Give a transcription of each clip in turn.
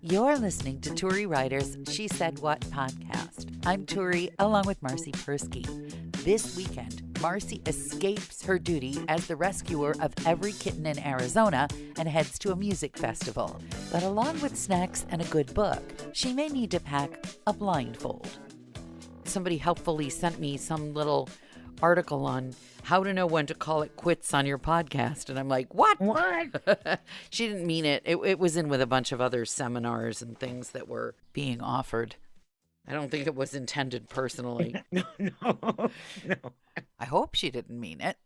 You're listening to Turi Ryder's She Said What podcast. I'm Turi, along with Marci Persky. This weekend, Marci escapes her duty as the rescuer of every kitten in Arizona and heads to a music festival. But along with snacks and a good book, she may need to pack a blindfold. Somebody helpfully sent me some little article on how to know when to call it quits on your podcast. And I'm like, what? She didn't mean it. It was in with a bunch of other seminars and things that were being offered. I don't think it was intended personally. No. I hope she didn't mean it.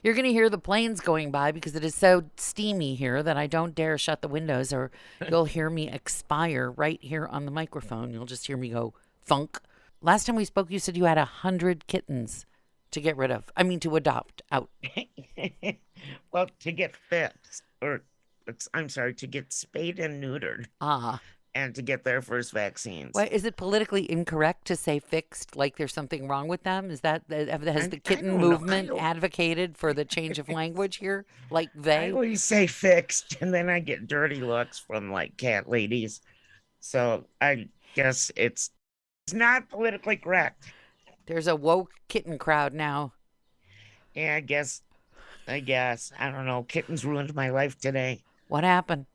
You're going to hear the planes going by because it is so steamy here that I don't dare shut the windows or you'll hear me expire right here on the microphone. You'll just hear me go thunk. Last time we spoke, you said you had 100 kittens to get rid of. To adopt out. Well, to get fixed, to get spayed and neutered. And to get their first vaccines. Why, is it politically incorrect to say fixed, like there's something wrong with them? Has the kitten movement advocated for the change of language here? Like they? I always say fixed, and then I get dirty looks from like cat ladies. So I guess it's not politically correct. There's a woke kitten crowd now. Yeah, I guess. I don't know. Kittens ruined my life today. What happened?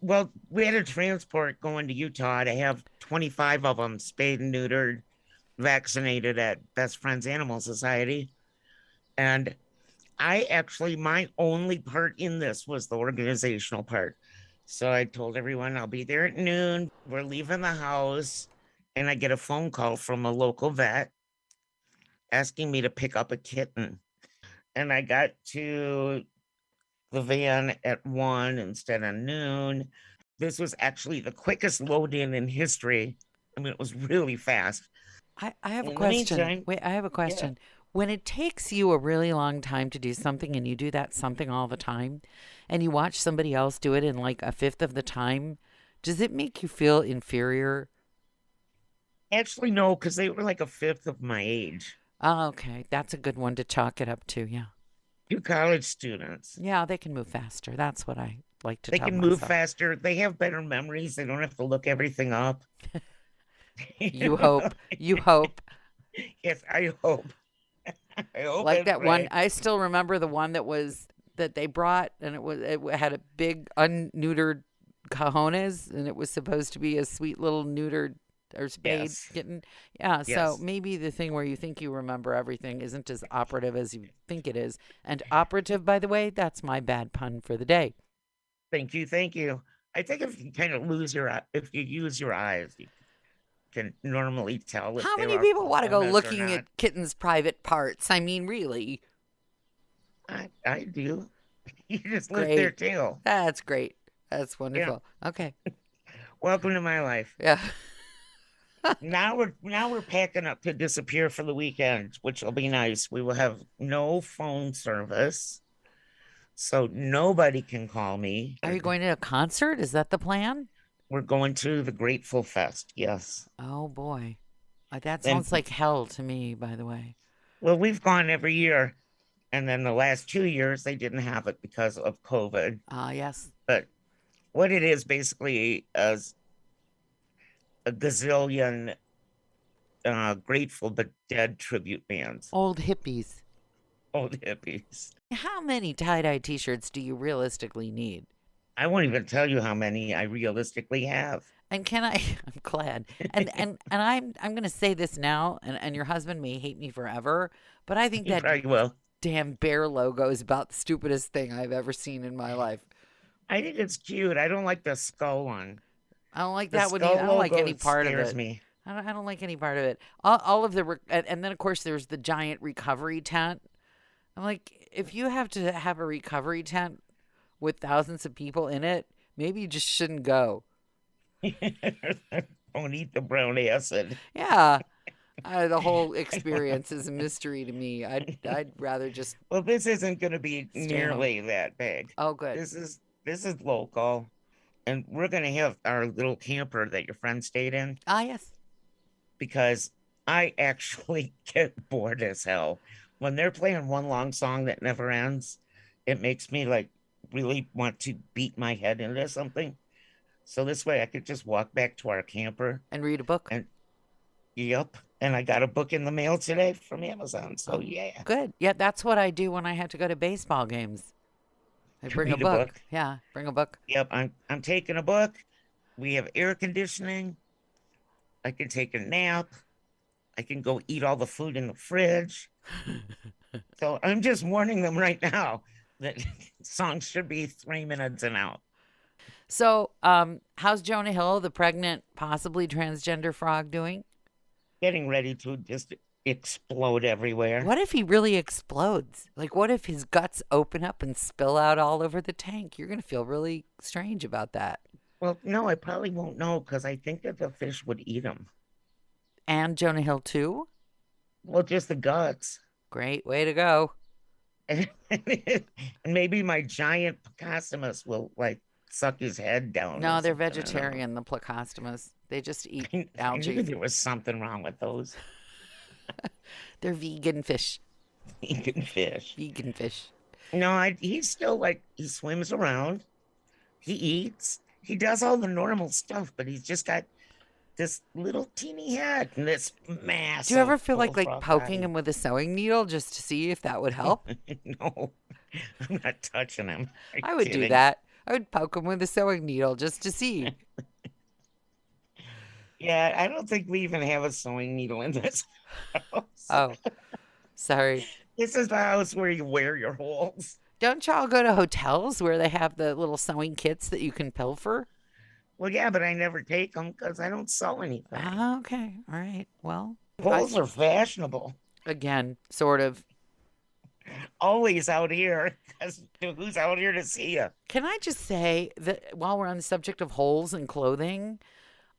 Well, we had a transport going to Utah to have 25 of them spayed and neutered, vaccinated at Best Friends Animal Society. And my only part in this was the organizational part. So I told everyone I'll be there at noon. We're leaving the house. And I get a phone call from a local vet asking me to pick up a kitten. And I got to the van at 1 instead of noon. This was actually the quickest load in history. It was really fast. I have a question. I have a question. Yeah. When it takes you a really long time to do something and you do that something all the time and you watch somebody else do it in like a fifth of the time, does it make you feel inferior? Actually, no, because they were like a fifth of my age. Oh, okay. That's a good one to chalk it up to, yeah. 2 college students. Yeah, they can move faster. That's what I like to tell myself. They can move faster. They have better memories. They don't have to look everything up. You hope. Yes, I hope. I hope like that right. one. I still remember the one that they brought, and it had a big unneutered cojones, and it was supposed to be a sweet little neutered or spayed kitten. Yeah, yes. So maybe the thing where you think you remember everything isn't as operative as you think it is. And operative, by the way, that's my bad pun for the day. Thank you. I think if you kind of use your eyes, you can normally tell. How many people want to go looking at kittens' private parts? Really? I do. You just lift their tail. That's great. That's wonderful. Yeah. Okay. Welcome to my life. Yeah. Now we're packing up to disappear for the weekend, which will be nice. We will have no phone service, so nobody can call me. Are you going to a concert? Is that the plan? We're going to the Grateful Fest, yes. Oh, boy. That sounds like hell to me, by the way. Well, we've gone every year, and then the last 2 years, they didn't have it because of COVID. Yes. But what it is basically is a gazillion Grateful but Dead tribute bands. Old hippies. How many tie-dye t-shirts do you realistically need? I won't even tell you how many I realistically have. And I'm glad. And I'm going to say this now, and your husband may hate me forever, but I think that damn bear logo is about the stupidest thing I've ever seen in my life. I think it's cute. I don't like the skull one. I don't like that one either. I don't like any part of it. Me. I don't like any part of it. All of the and then of course there's the giant recovery tent. I'm like, if you have to have a recovery tent with thousands of people in it, maybe you just shouldn't go. Don't eat the brown acid. Yeah. The whole experience is a mystery to me. I'd rather just. Well, this isn't going to be nearly that big. Oh, good. This is local. And we're going to have our little camper that your friend stayed in. Yes. Because I actually get bored as hell. When they're playing one long song that never ends, it makes me like really want to beat my head into something. So this way I could just walk back to our camper And read a book. and yep. And I got a book in the mail today from Amazon. So Oh, yeah, good. Yeah, that's what I do when I had to go to baseball games. I bring a read a book. book. Yeah, bring a book. Yep, I'm taking a book. We have air conditioning. I can take a nap. I can go eat all the food in the fridge. So I'm just warning them right now that songs should be 3 minutes and out. So, how's Jonah Hill, the pregnant, possibly transgender frog, doing? Getting ready to just explode everywhere. What if he really explodes? Like, what if his guts open up and spill out all over the tank? You're going to feel really strange about that. Well, no, I probably won't know because I think that the fish would eat them. And Jonah Hill, too? Well, just the guts. Great way to go. And maybe my giant Picassimus will like suck his head down. No, or they're something. vegetarian, the Plecostomus. They just eat I knew algae. there was something wrong with those They're vegan fish. vegan fish. Vegan fish. No, he's still like he swims around, he eats, he does all the normal stuff, but he's just got this little teeny head and this mass. Do you ever feel like bullfrog poking body. him with a sewing needle just to see if that would help? No, I'm not touching him. Are you I would do kidding? that. I would poke him with a sewing needle just to see. Yeah, I don't think we even have a sewing needle in this house. Oh, sorry. This is the house where you wear your holes. Don't y'all go to hotels where they have the little sewing kits that you can pilfer? Well, yeah, but I never take them because I don't sew anything. Ah, okay. All right. Well, Holes are fashionable. again, sort of. Always out here. 'Cause who's out here to see you? Can I just say that while we're on the subject of holes in clothing,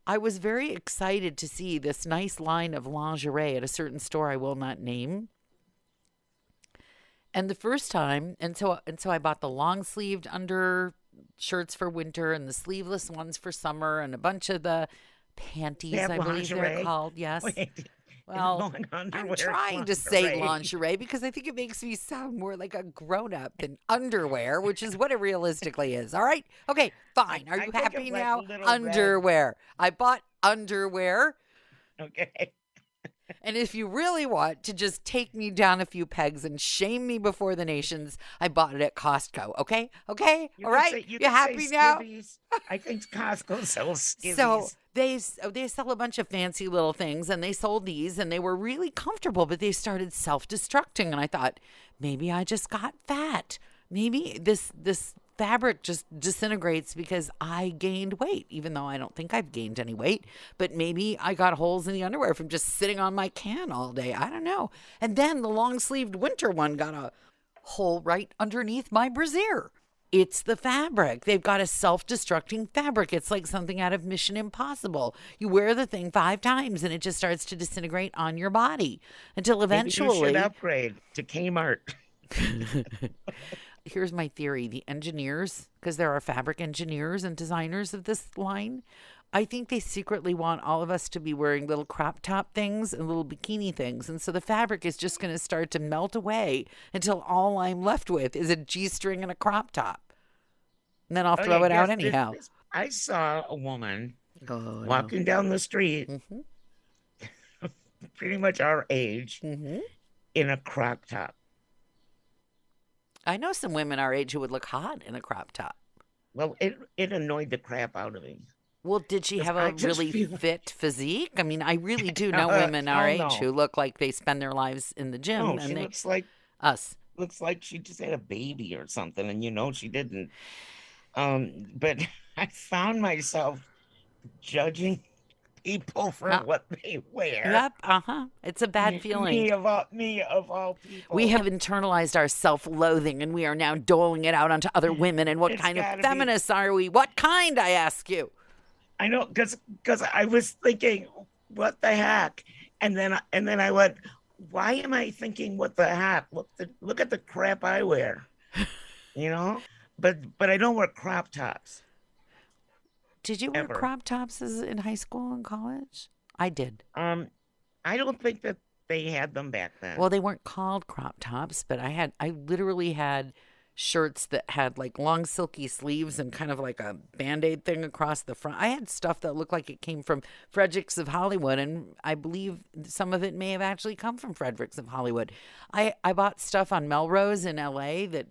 I was very excited to see this nice line of lingerie at a certain store I will not name. And the first time, and so I bought the long sleeved under shirts for winter and the sleeveless ones for summer and a bunch of the panties, They have I believe they're lingerie? called. Yes. Wait, Well, long I'm underwear, trying to say lingerie. lingerie because I think it makes me sound more like a grown up than underwear, which is what it realistically is. All right? Okay, fine. Are I you think happy of, like, now? little red- Underwear. I bought underwear. Okay. And if you really want to just take me down a few pegs and shame me before the nations, I bought it at Costco. Okay? Okay? You All could right? say- you You could happy say now? skivvies. I think Costco sells skivvies. So they sell a bunch of fancy little things, and they sold these, and they were really comfortable, but they started self-destructing, and I thought maybe I just got fat. Maybe this fabric just disintegrates because I gained weight, even though I don't think I've gained any weight. But maybe I got holes in the underwear from just sitting on my can all day. I don't know. And then the long-sleeved winter one got a hole right underneath my brassiere. It's the fabric. They've got a self-destructing fabric. It's like something out of Mission Impossible. You wear the thing 5 times and it just starts to disintegrate on your body until Maybe you eventually. should upgrade to Kmart. Here's my theory. The engineers, because there are fabric engineers and designers of this line, I think they secretly want all of us to be wearing little crop top things and little bikini things. And so the fabric is just going to start to melt away until all I'm left with is a G-string and a crop top. And then I'll throw it out anyhow. I saw a woman Oh, no. walking down the street, Mhm. pretty much our age, Mhm. in a crop top. I know some women our age who would look hot in a crop top. Well, it annoyed the crap out of me. Well, did she have I a just really feel- fit physique? I mean, I really do know women our Oh, age no. who look like they spend their lives in the gym. No, and she they, looks us. like she just had a baby or something, and she didn't. But I found myself judging people for what they wear. Yep. It's a bad feeling. Me of all people. We have internalized our self-loathing, and we are now doling it out onto other women. And what It's kind of gotta be- feminists are we? What kind, I ask you? I know, because I was thinking, what the heck? And then I went, why am I thinking what the heck? Look at the crap I wear. But I don't wear crop tops. Did you wear Ever. crop tops in high school and college? I did. I don't think that they had them back then. Well, they weren't called crop tops, but I literally had shirts that had like long silky sleeves and kind of like a Band-Aid thing across the front. I had stuff that looked like it came from Fredericks of Hollywood, and I believe some of it may have actually come from Fredericks of Hollywood. I bought stuff on Melrose in LA that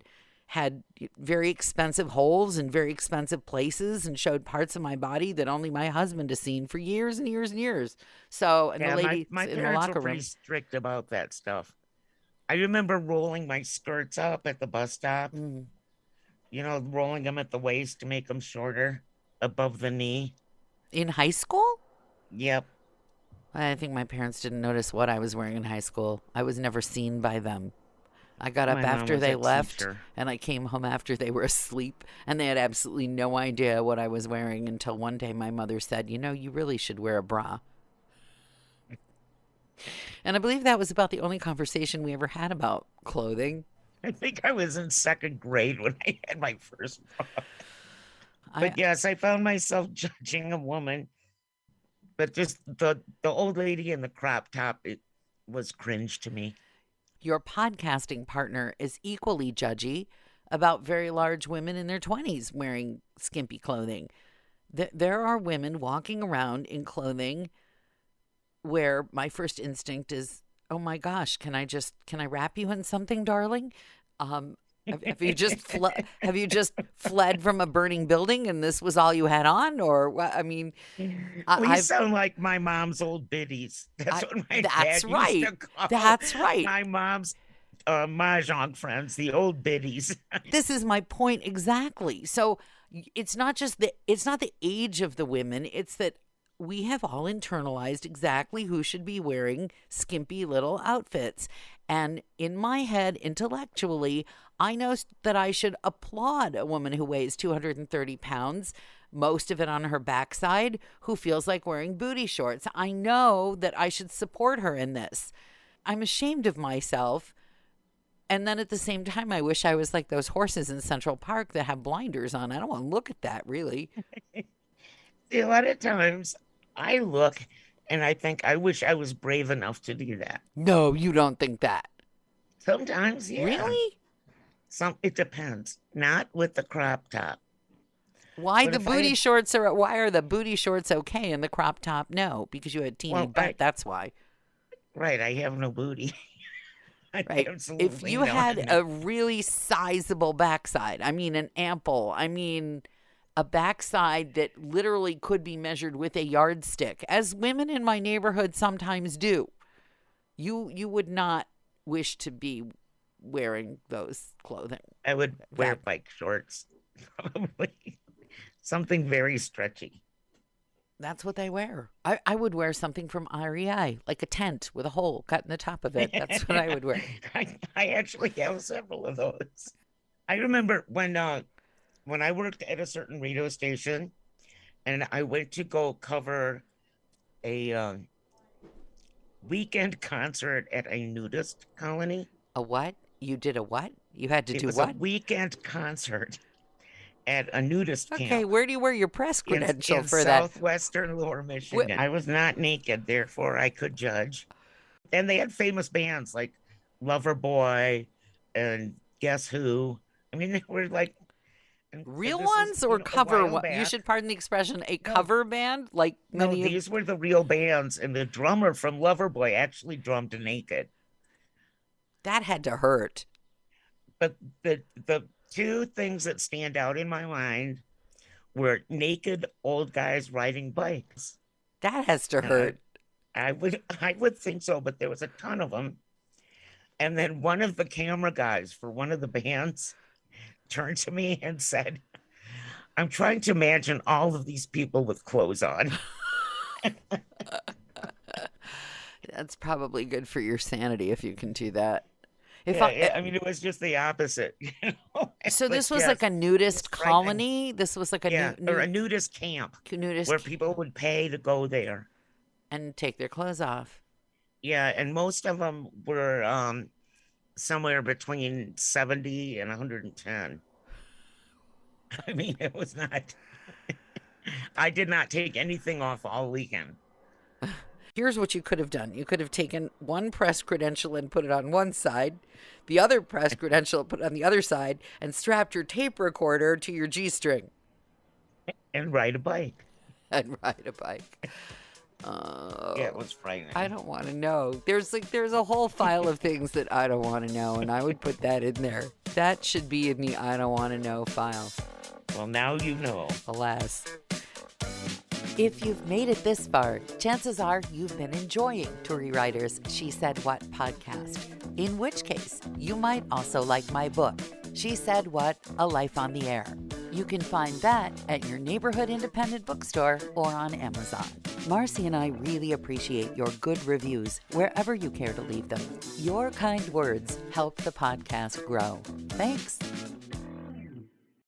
had very expensive holes in very expensive places and showed parts of my body that only my husband has seen for years and years and years. So, and Yeah, the lady my in the parents were locker pretty room. strict about that stuff. I remember rolling my skirts up at the bus stop, Mm. rolling them at the waist to make them shorter above the knee. In high school? Yep. I think my parents didn't notice what I was wearing in high school. I was never seen by them. I got up My mom after was they a left, teacher. and I came home after they were asleep, and they had absolutely no idea what I was wearing until one day my mother said, you really should wear a bra. And I believe that was about the only conversation we ever had about clothing. I think I was in second grade when I had my first bra. I, But yes, I found myself judging a woman. But just the old lady in the crop top, it was cringe to me. your podcasting partner is equally judgy about very large women in their 20s wearing skimpy clothing. There are women walking around in clothing where my first instinct is, oh my gosh, can I wrap you in something, darling? Have you just fled from a burning building and this was all you had on, or what? I mean, We I've sound like my mom's old biddies. That's what my that's dad used right. to call That's right. my mom's mahjong friends, the old biddies. This is my point exactly. So it's not the age of the women, it's that we have all internalized exactly who should be wearing skimpy little outfits. And in my head, intellectually, I know that I should applaud a woman who weighs 230 pounds, most of it on her backside, who feels like wearing booty shorts. I know that I should support her in this. I'm ashamed of myself. And then at the same time, I wish I was like those horses in Central Park that have blinders on. I don't want to look at that, really. See, a lot of times I look and I think I wish I was brave enough to do that. No, you don't think that. Sometimes, yeah. Really? It depends. Not with the crop top. Why But the if I booty had, shorts are why are the booty shorts okay and the crop top no? Because you had teeny well, butt, that's why. right, I have no booty. I Right. If absolutely you had none. a really sizable backside, I mean an ample, I mean a backside that literally could be measured with a yardstick, as women in my neighborhood sometimes do, you would not wish to be wearing those clothing. I would wear That bike shorts, probably something very stretchy. That's what they wear. I would wear something from REI, like a tent with a hole cut in the top of it. That's what I would wear. I actually have several of those. I remember when I worked at a certain radio station, and I went to go cover a weekend concert at a nudist colony. A what? You did a what? You had to It do was a what? weekend concert at a nudist Okay, camp where do you wear your press in, credential in for that? southwestern Lower Michigan. I was not naked, therefore I could judge. And they had famous bands like Loverboy and Guess Who. I mean, they were like, Real this was, ones or a cover while one? You back. should pardon the expression, a No, cover band like no, many of. these were the real bands, and the drummer from Loverboy actually drummed naked. That had to hurt. But the two things that stand out in my mind were naked old guys riding bikes. That has to And hurt. I would think so, but there was a ton of them. And then one of the camera guys for one of the bands turned to me and said, I'm trying to imagine all of these people with clothes on. That's probably good for your sanity if you can do that. If Yeah, I mean, it was just the opposite. So this But was yes, like a nudist it's frightening. colony. This was like a Yeah, or a nudist camp nudist where people would pay to go there. and take their clothes off. Yeah, and most of them were somewhere between 70 and 110. I mean, it was not. I did not take anything off all weekend. Here's what you could have done. You could have taken one press credential and put it on one side, the other press credential put it on the other side, and strapped your tape recorder to your G-string. And ride a bike. And ride a bike. Yeah, it was frightening. I don't want to know. There's a whole file of things that I don't want to know, and I would put that in there. That should be in the I don't want to know file. Well, now you know. Alas. If you've made it this far, chances are you've been enjoying Turi Ryder's She Said What podcast. In which case, you might also like my book, She Said What? A Life on the Air. You can find that at your neighborhood independent bookstore or on Amazon. Marci and I really appreciate your good reviews wherever you care to leave them. Your kind words help the podcast grow. Thanks.